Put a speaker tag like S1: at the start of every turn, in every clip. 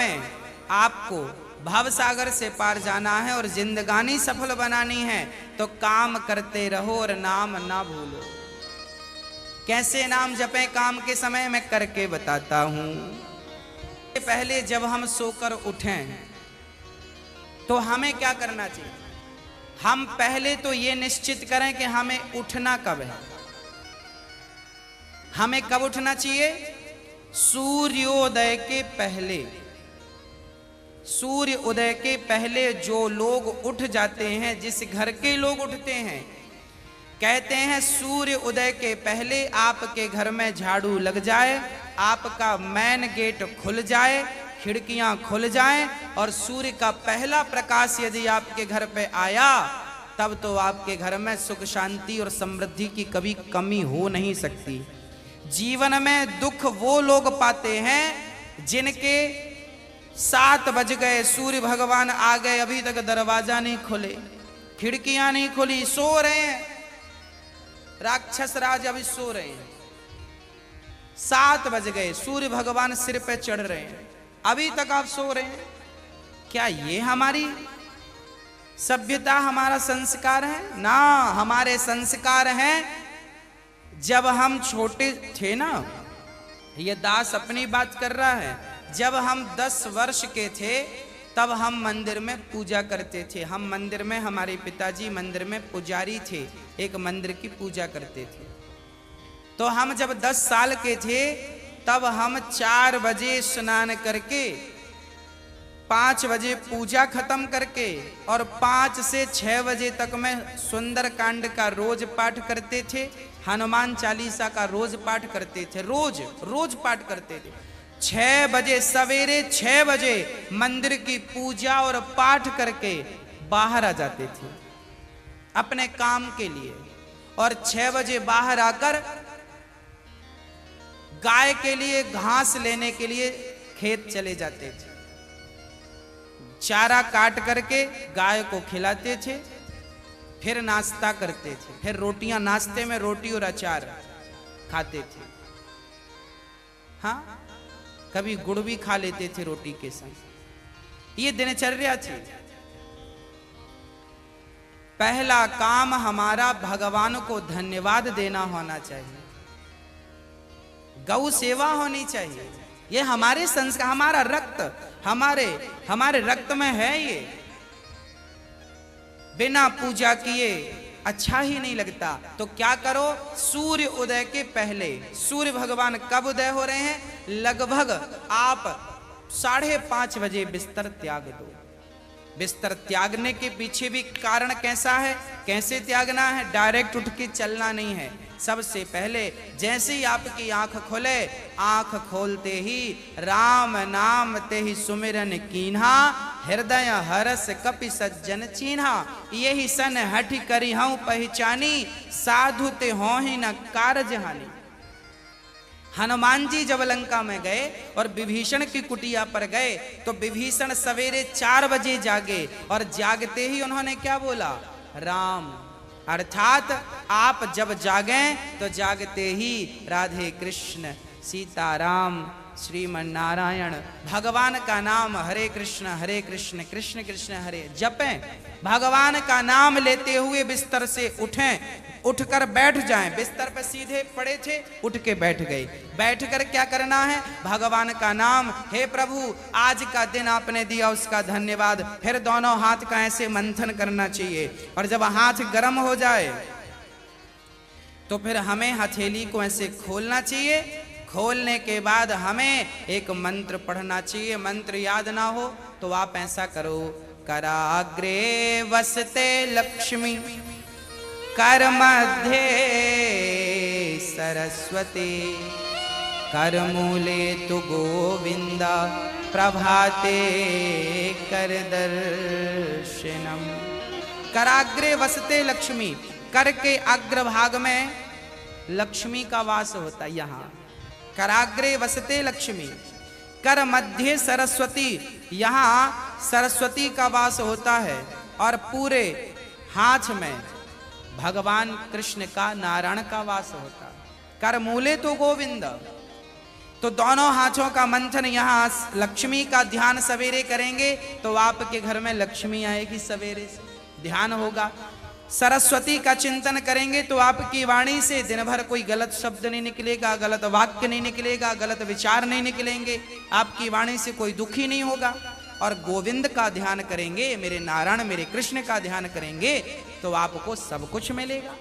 S1: में आपको भव सागर से पार जाना है और जिंदगानी सफल बनानी है तो काम करते रहो और नाम ना भूलो। कैसे नाम जपें काम के समय, मैं करके बताता हूं। पहले जब हम सोकर उठें तो हमें क्या करना चाहिए? हम पहले तो ये निश्चित करें कि हमें उठना कब है। हमें कब उठना चाहिए? सूर्योदय के पहले। सूर्य उदय के पहले जो लोग उठ जाते हैं, जिस घर के लोग उठते हैं, कहते हैं सूर्य उदय के पहले आपके घर में झाड़ू लग जाए, आपका मेन गेट खुल जाए, खिड़कियां खुल जाएं और सूर्य का पहला प्रकाश यदि आपके घर पे आया, तब तो आपके घर में सुख शांति और समृद्धि की कभी कमी हो नहीं सकती। जीवन में दुख वो लोग पाते हैं जिनके 7 बज गए, सूर्य भगवान आ गए, अभी तक दरवाजा नहीं खुले, खिड़कियां नहीं खुली, सो रहे हैं, राक्षस राज अभी सो रहे हैं। 7 बज गए, सूर्य भगवान सिर पे चढ़ रहे हैं, अभी तक आप सो रहे हैं। क्या ये हमारी सभ्यता, हमारा संस्कार है? ना, हमारे संस्कार हैं जब हम छोटे थे ना, ये दास अपनी बात कर रहा है, जब हम 10 वर्ष के थे तब हम मंदिर में पूजा करते थे। हम मंदिर में, हमारे पिताजी मंदिर में पुजारी थे, एक मंदिर की पूजा करते थे। तो हम जब 10 साल के थे तब हम 4 बजे स्नान करके 5 बजे पूजा खत्म करके और 5 से 6 बजे तक में सुंदर कांड का रोज पाठ करते थे, हनुमान चालीसा का रोज पाठ करते थे, रोज पाठ करते थे। 6 बजे, सवेरे 6 बजे मंदिर की पूजा और पाठ करके बाहर आ जाते थे अपने काम के लिए, और 6 बजे बाहर आकर गाय के लिए घास लेने के लिए खेत चले जाते थे। चारा काट करके गाय को खिलाते थे, फिर नाश्ता करते थे, फिर रोटियां, नाश्ते में रोटी और अचार खाते थे। हाँ, कभी गुड़ भी खा लेते थे रोटी के संग। ये दिनचर्या थी। पहला काम हमारा भगवान को धन्यवाद देना होना चाहिए, गौ सेवा होनी चाहिए। ये हमारे संस्कार, हमारा रक्त, हमारे रक्त में है ये। बिना पूजा किए अच्छा ही नहीं लगता। तो क्या करो? सूर्य उदय के पहले, सूर्य भगवान कब उदय हो रहे हैं? लगभग आप 5:30 बजे बिस्तर त्याग दो। बिस्तर त्यागने के पीछे भी कारण कैसा है, कैसे त्यागना है? डायरेक्ट उठ के चलना नहीं है। सबसे पहले जैसे ही आपकी आंख खुले, आंख खोलते ही राम नाम ते ही सुमिरन कीन्हा, हृदय हरस कपि सज्जन चीन्हा, यही सन हठ करी हूं पहचानी, साधु ते हो ही न कारज हानि। हनुमान जी जब लंका में गए और विभीषण की कुटिया पर गए तो विभीषण सवेरे 4 बजे जागे और जागते ही उन्होंने क्या बोला? राम। अर्थात आप जब जागें तो जागते ही राधे कृष्ण, सीताराम, श्रीमन नारायण, भगवान का नाम हरे कृष्ण कृष्ण कृष्ण हरे जपें। भगवान का नाम लेते हुए बिस्तर से उठें, उठकर बैठ जाएं। बिस्तर पर सीधे पड़े थे, उठ के बैठ गए। बैठकर क्या करना है? भगवान का नाम, हे प्रभु आज का दिन आपने दिया उसका धन्यवाद। फिर दोनों हाथ का ऐसे मंथन करना चाहिए और जब हाथ गर्म हो जाए तो फिर हमें हथेली को ऐसे खोलना चाहिए। खोलने के बाद हमें एक मंत्र पढ़ना चाहिए। मंत्र याद ना हो तो आप ऐसा करो, कराग्रे वसते लक्ष्मी, कर मध्य सरस्वती, कर मूले तु गोविंदा, प्रभाते कर दर्शनम। कराग्रे वसते लक्ष्मी, कर के अग्रभाग में लक्ष्मी का वास होता है। यहाँ कराग्रे वसते लक्ष्मी, कर मध्य सरस्वती, यहाँ सरस्वती का वास होता है और पूरे हाथ में भगवान कृष्ण का, नारायण का वास होता है। कर मूले तो गोविंद, तो दोनों हाथों का मंथन, यहाँ लक्ष्मी का ध्यान सवेरे करेंगे तो आपके घर में लक्ष्मी आएगी, सवेरे से ध्यान होगा। सरस्वती का चिंतन करेंगे तो आपकी वाणी से दिन भर कोई गलत शब्द नहीं निकलेगा, गलत वाक्य नहीं निकलेगा, गलत विचार नहीं निकलेंगे, आपकी वाणी से कोई दुखी नहीं होगा। और गोविंद का ध्यान करेंगे, मेरे नारायण मेरे कृष्ण का ध्यान करेंगे तो आपको सब कुछ मिलेगा।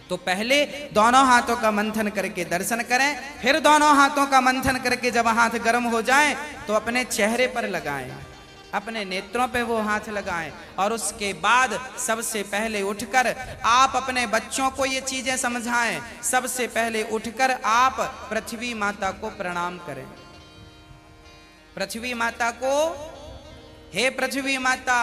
S1: तो पहले दोनों हाथों का मंथन करके दर्शन करें, फिर दोनों हाथों का मंथन करके जब हाथ गर्म हो जाए तो अपने चेहरे पर लगाएं, अपने नेत्रों पे वो हाथ लगाएं। और उसके बाद सबसे पहले उठकर आप अपने बच्चों को ये चीजें समझाएं। सबसे पहले उठकर आप पृथ्वी माता को प्रणाम करें। पृथ्वी माता को, हे पृथ्वी माता,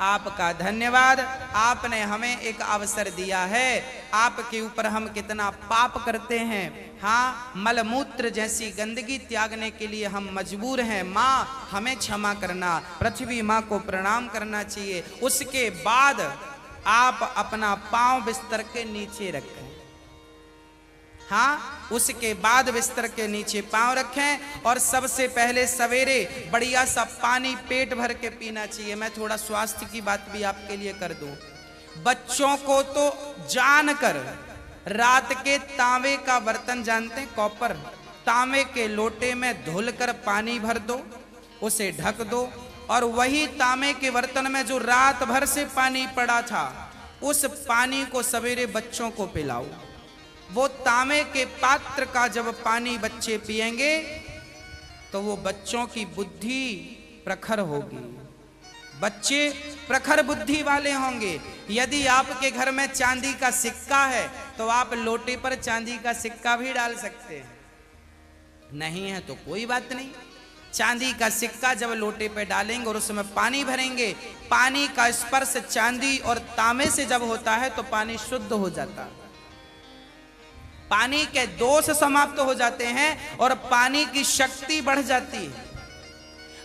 S1: आपका धन्यवाद, आपने हमें एक अवसर दिया है। आपके ऊपर हम कितना पाप करते हैं, हाँ, मलमूत्र जैसी गंदगी त्यागने के लिए हम मजबूर हैं। माँ हमें क्षमा करना, पृथ्वी माँ को प्रणाम करना चाहिए। उसके बाद आप अपना पांव बिस्तर के नीचे रखें, हाँ, उसके बाद बिस्तर के नीचे पांव रखें। और सबसे पहले सवेरे बढ़िया सा पानी पेट भर के पीना चाहिए। मैं थोड़ा स्वास्थ्य की बात भी आपके लिए कर दूं। बच्चों को तो जानकर रात के तांबे का बर्तन जानते हैं, कॉपर, तांबे के लोटे में धुलकर पानी भर दो, उसे ढक दो, और वही तांबे के बर्तन में जो रात भर से पानी पड़ा था उस पानी को सवेरे बच्चों को पिलाओ। वो तांबे के पात्र का जब पानी बच्चे पिएंगे तो वो बच्चों की बुद्धि प्रखर होगी, बच्चे प्रखर बुद्धि वाले होंगे। यदि आपके घर में चांदी का सिक्का है तो आप लोटे पर चांदी का सिक्का भी डाल सकते हैं, नहीं है तो कोई बात नहीं। चांदी का सिक्का जब लोटे पे डालेंगे और उसमें पानी भरेंगे, पानी का स्पर्श चांदी और तांबे से जब होता है तो पानी शुद्ध हो जाता है, पानी के दोष समाप्त हो जाते हैं और पानी की शक्ति बढ़ जाती है।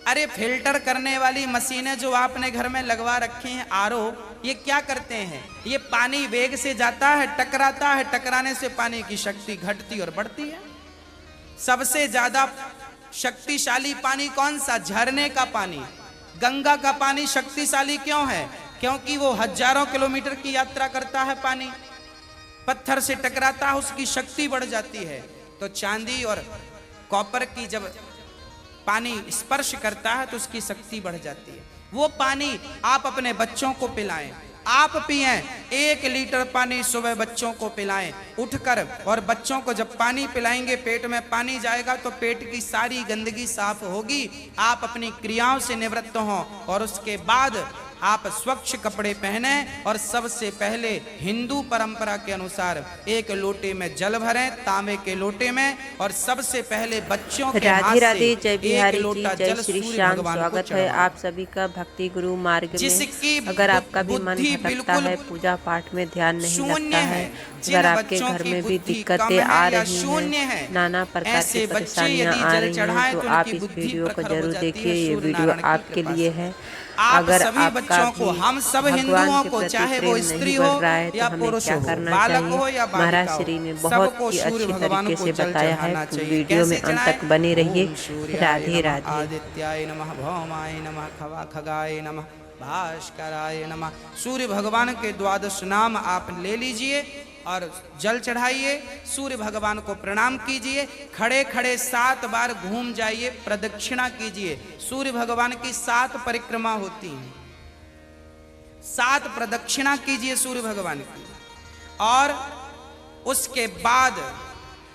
S1: अरे फिल्टर करने वाली मशीनें जो आपने घर में लगवा रखी हैं, आरओ, ये क्या करते हैं? ये पानी वेग से जाता है, टकराता है, टकराने से पानी की शक्ति घटती और बढ़ती है। सबसे ज्यादा शक्तिशाली पानी कौन सा? झरने का पानी। गंगा का पानी शक्तिशाली क्यों है? क्योंकि वो हजारों किलोमीटर की यात्रा करता है, पानी पत्थर से टकराता है, उसकी शक्ति बढ़ जाती है। तो चांदी और कॉपर की जब पानी स्पर्श करता है तो उसकी शक्ति बढ़ जाती है। वो पानी आप अपने बच्चों को पिलाएं, आप पिएं। 1 लीटर पानी सुबह बच्चों को पिलाएं उठकर, और बच्चों को जब पानी पिलाएंगे पेट में पानी जाएगा तो पेट की सारी गंदगी साफ होगी, आप अपनी क्रियाओं से निवृत्त हों। और उसके बाद आप स्वच्छ कपड़े पहने और सबसे पहले हिंदू परंपरा के अनुसार 1 लोटे में जल भरें, तांबे के लोटे में, और सबसे पहले बच्चों के हाथ से
S2: राधे जय बिहारी
S1: 1 लोटा
S2: जय
S1: जल
S2: श्री
S1: सूर्य
S2: श्याम।
S1: भगवान को
S2: स्वागत है आप सभी का भक्ति गुरु मार्ग में। अगर आपका भी मन भटकता है, पूजा पाठ में ध्यान नहीं लगता है, अगर आपके घर में भी दिक्कतें आ रही हैं, नाना प्रकार की परेशानियां आ रही हैं, तो आप इस वीडियो को जरूर देखिए। ये वीडियो आपके लिए है। अगर आपका भी
S1: हम सब
S2: भगवान के
S1: को
S2: प्रति
S1: चाहे
S2: प्रेम
S1: वो स्त्री
S2: नहीं
S1: हो
S2: बढ़ रहा है तो
S1: या
S2: हमें
S1: पुरुष
S2: क्या
S1: हो,
S2: करना
S1: बालक हो
S2: चाहिए?
S1: या बालिका
S2: महाराज
S1: हो,
S2: श्री ने
S1: सबको
S2: बहुत ही
S1: सूर्य
S2: अच्छी
S1: भगवान
S2: तरीके
S1: को
S2: से
S1: जल
S2: बताया
S1: चढ़ाना
S2: है।
S1: चाहिए।
S2: वीडियो में
S1: कैसे
S2: अंत
S1: चढ़ाएं?
S2: तक बने रहिए।
S1: ओम सूर्याय
S2: राधे
S1: नमः,
S2: राधे।
S1: आदित्याय नमः, भौमाय नमः, खगाय नमः, भास्कराय नमः। सूर्य भगवान के 12 नाम आप ले लीजिए और जल चढ़ाइए, सूर्य भगवान को प्रणाम कीजिए, खड़े खड़े 7 बार घूम जाइए, प्रदक्षिणा कीजिए। सूर्य भगवान की 7 परिक्रमा होती हैं, 7 प्रदक्षिणा कीजिए सूर्य भगवान की। और उसके बाद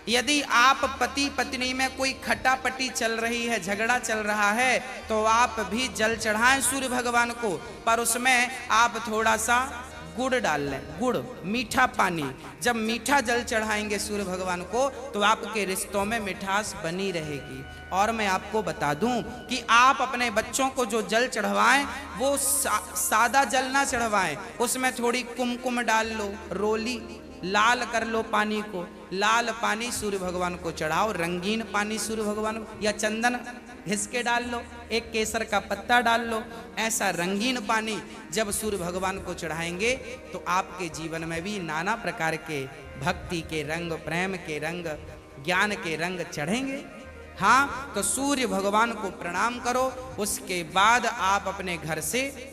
S1: यदि आप पति पत्नी में कोई खटापटी चल रही है, झगड़ा चल रहा है, तो आप भी जल चढ़ाएं सूर्य भगवान को, पर उसमें आप थोड़ा सा गुड़ डाल लें, गुड़, मीठा पानी। जब मीठा जल चढ़ाएंगे सूर्य भगवान को तो आपके रिश्तों में मिठास बनी रहेगी। और मैं आपको बता दूं कि आप अपने बच्चों को जो जल चढ़वाएं वो सादा जल ना चढ़वाएं, उसमें थोड़ी कुमकुम डाल लो, रोली लाल कर लो पानी को, लाल पानी सूर्य भगवान को चढ़ाओ, रंगीन पानी सूर्य भगवान को, या चंदन घिस के डाल लो, एक केसर का पत्ता डाल लो। ऐसा रंगीन पानी जब सूर्य भगवान को चढ़ाएंगे तो आपके जीवन में भी नाना प्रकार के भक्ति के रंग, प्रेम के रंग, ज्ञान के रंग चढ़ेंगे। हाँ, तो सूर्य भगवान को प्रणाम करो। उसके बाद आप अपने घर से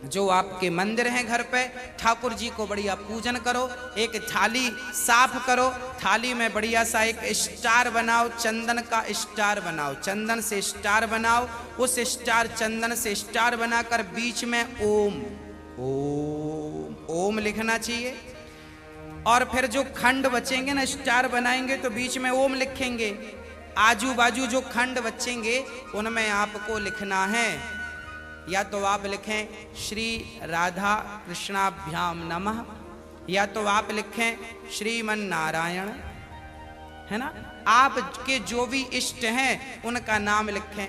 S1: जो आपके मंदिर हैं घर पे, ठाकुर जी को बढ़िया पूजन करो। एक थाली साफ करो, थाली में बढ़िया सा एक स्टार बनाओ, चंदन का स्टार बनाओ, चंदन से स्टार बनाओ। उस स्टार, चंदन से स्टार बनाकर बीच में ओम ओम ओम लिखना चाहिए। और फिर जो खंड बचेंगे ना, स्टार बनाएंगे तो बीच में ओम लिखेंगे। आजू बाजू जो खंड बचेंगे उनमें आपको लिखना है, या तो आप लिखें श्री राधा कृष्णाभ्याम नमः, या तो आप लिखें श्रीमन नारायण, है ना। आपके जो भी इष्ट हैं उनका नाम लिखें।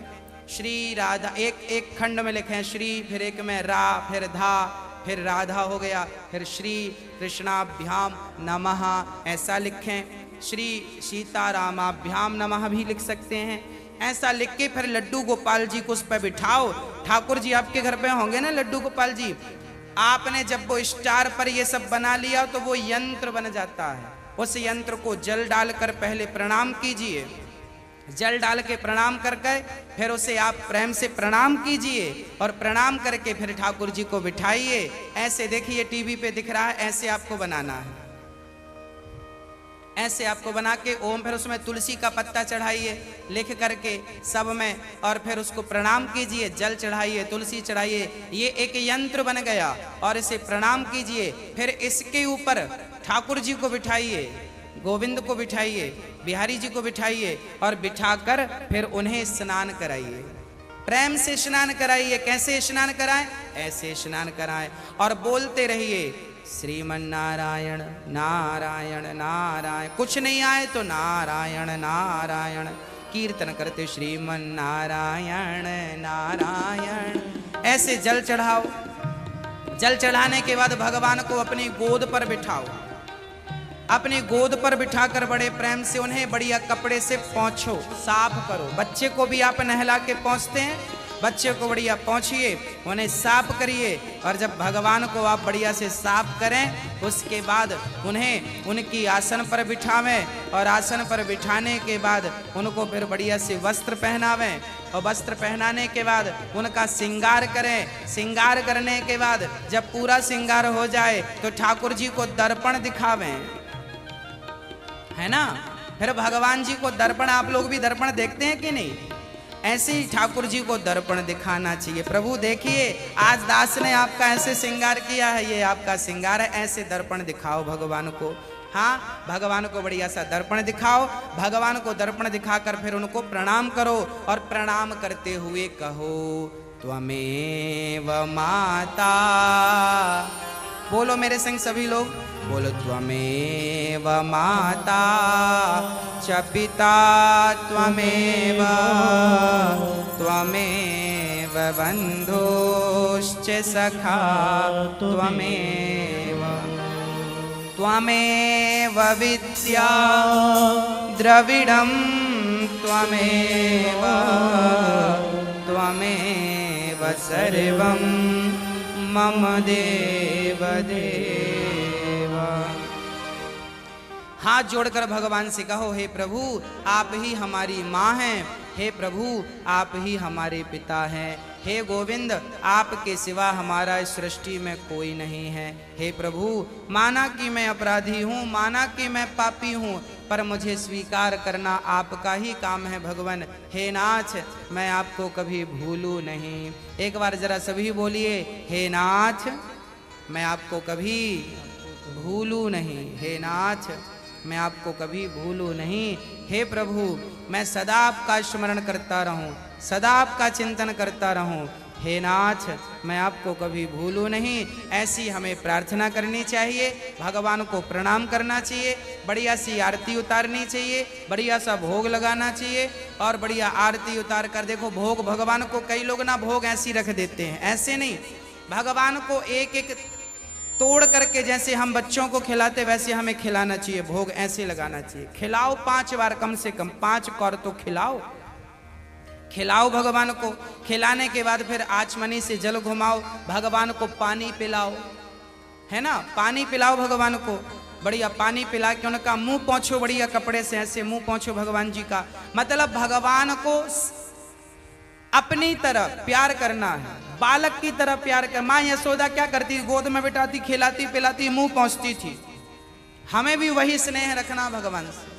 S1: श्री राधा, एक खंड में लिखें श्री, फिर एक में रा, फिर धा, फिर राधा हो गया, फिर श्री कृष्णाभ्याम नमः ऐसा लिखें। श्री सीतारामाभ्याम नमः भी लिख सकते हैं। ऐसा लिख के फिर लड्डू गोपाल जी को उस पर बिठाओ। ठाकुर जी आपके घर पे होंगे ना लड्डू गोपाल जी। आपने जब वो स्टार पर ये सब बना लिया तो वो यंत्र बन जाता है। उस यंत्र को जल डालकर पहले प्रणाम कीजिए, जल डाल के प्रणाम करके फिर उसे आप प्रेम से प्रणाम कीजिए, और प्रणाम करके फिर ठाकुर जी को बिठाइए। ऐसे देखिए टीवी पे दिख रहा है, ऐसे आपको बनाना है, ऐसे आपको बना के ओम, फिर उसमें तुलसी का पत्ता चढ़ाइए लिख करके सब में, और फिर उसको प्रणाम कीजिए, जल चढ़ाइए, तुलसी चढ़ाइए। ये एक यंत्र बन गया, और इसे प्रणाम कीजिए। फिर इसके ऊपर ठाकुर जी को बिठाइए, गोविंद को बिठाइए, बिहारी जी को बिठाइए, और बिठाकर फिर उन्हें स्नान कराइए, प्रेम से स्नान कराइए। कैसे स्नान कराएं? ऐसे स्नान कराएं, और बोलते रहिए श्रीमन नारायण नारायण नारायण। कुछ नहीं आए तो नारायण नारायण कीर्तन करते श्रीमन नारायण नारायण। ऐसे जल चढ़ाओ। जल चढ़ाने के बाद भगवान को अपनी गोद पर बिठाओ। अपनी गोद पर बिठाकर बड़े प्रेम से उन्हें बढ़िया कपड़े से पोंछो, साफ करो। बच्चे को भी आप नहला के पोंछते हैं, बच्चे को बढ़िया पोंछिए, उन्हें साफ करिए। और जब भगवान को आप बढ़िया से साफ करें, उसके बाद उन्हें उनकी आसन पर बिठावें, और आसन पर बिठाने के बाद उनको फिर बढ़िया से वस्त्र पहनावें, और वस्त्र पहनाने के बाद उनका श्रृंगार करें। श्रृंगार करने के बाद जब पूरा श्रृंगार हो जाए तो ठाकुर जी को दर्पण दिखावें, है ना। फिर भगवान जी को दर्पण, आप लोग भी दर्पण देखते हैं कि नहीं? ऐसे ही ठाकुर जी को दर्पण दिखाना चाहिए। प्रभु देखिए आज दास ने आपका ऐसे श्रृंगार किया है, ये आपका श्रृंगार है, ऐसे दर्पण दिखाओ भगवान को। हाँ, भगवान को बढ़िया सा दर्पण दिखाओ। भगवान को दर्पण दिखाकर फिर उनको प्रणाम करो, और प्रणाम करते हुए कहो त्वमेव माता। बोलो मेरे संग सभी लोग, बोलो त्वमेव माता च पिता त्वमेव, त्वमेव बन्धुश्च सखा त्वमेव, त्वमेव विद्या द्रविडं त्वमेव, त्वमेव सर्वं मम देव देव। हाथ जोड़कर भगवान से कहो, हे प्रभु आप ही हमारी माँ हैं, हे प्रभु आप ही हमारे पिता हैं, हे गोविंद आपके सिवा हमारा इस सृष्टि में कोई नहीं है। हे प्रभु माना कि मैं अपराधी हूँ, माना कि मैं पापी हूँ, पर मुझे स्वीकार करना आपका ही काम है भगवान। हे नाथ मैं आपको कभी भूलूं नहीं। एक बार जरा सभी बोलिए, हे नाथ मैं आपको कभी भूलूं नहीं, हे नाथ मैं आपको कभी भूलूं नहीं। हे प्रभु मैं सदा आपका स्मरण करता रहूं, सदा आपका चिंतन करता रहूं। हे नाथ मैं आपको कभी भूलूं नहीं। ऐसी हमें प्रार्थना करनी चाहिए, भगवान को प्रणाम करना चाहिए, बढ़िया सी आरती उतारनी चाहिए, बढ़िया सा भोग लगाना चाहिए, और बढ़िया आरती उतार कर देखो भोग भगवान को, कई लोग ना भोग ऐसी रख देते हैं, ऐसे नहीं, भगवान को एक एक तोड़ करके जैसे हम बच्चों को खिलाते वैसे हमें खिलाना चाहिए, भोग ऐसे लगाना चाहिए। खिलाओ 5 बार, कम से कम 5 कौर तो खिलाओ, खिलाओ भगवान को। खिलाने के बाद फिर आचमनी से जल घुमाओ, भगवान को पानी पिलाओ, है ना, पानी पिलाओ भगवान को। बढ़िया पानी पिला के उनका मुंह पोंछो बढ़िया कपड़े से, ऐसे मुंह पोंछो भगवान जी का। मतलब भगवान को अपनी तरह प्यार करना है, बालक की तरह प्यार कर। माँ यशोदा क्या करती, गोद में बिठाती, खिलाती पिलाती, मुंह पोंछती थी। हमें भी वही स्नेह रखना भगवान से।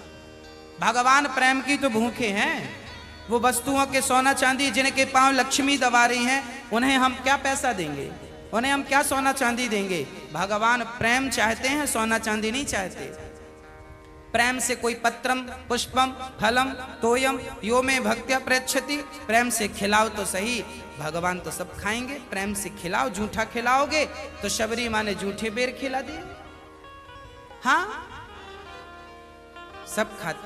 S1: भगवान प्रेम की तो भूखे हैं। वो वस्तुओं के सोना चांदी जिनके पांव लक्ष्मी दबा रही हैं, उन्हें हम क्या पैसा देंगे, उन्हें हम क्या सोना चांदी देंगे। भगवान प्रेम चाहते हैं, सोना चांदी नहीं चाहते। प्रेम से कोई पत्रम पुष्पम फलम तोयम यो में भक्त्या प्रयच्छति, प्रेम से खिलाओ तो सही, भगवान तो सब खाएंगे। प्रेम से खिलाओ, झूठा खिलाओगे तो शबरी माँ ने झूठे बेर खिला दिए। हाँ सब खाते।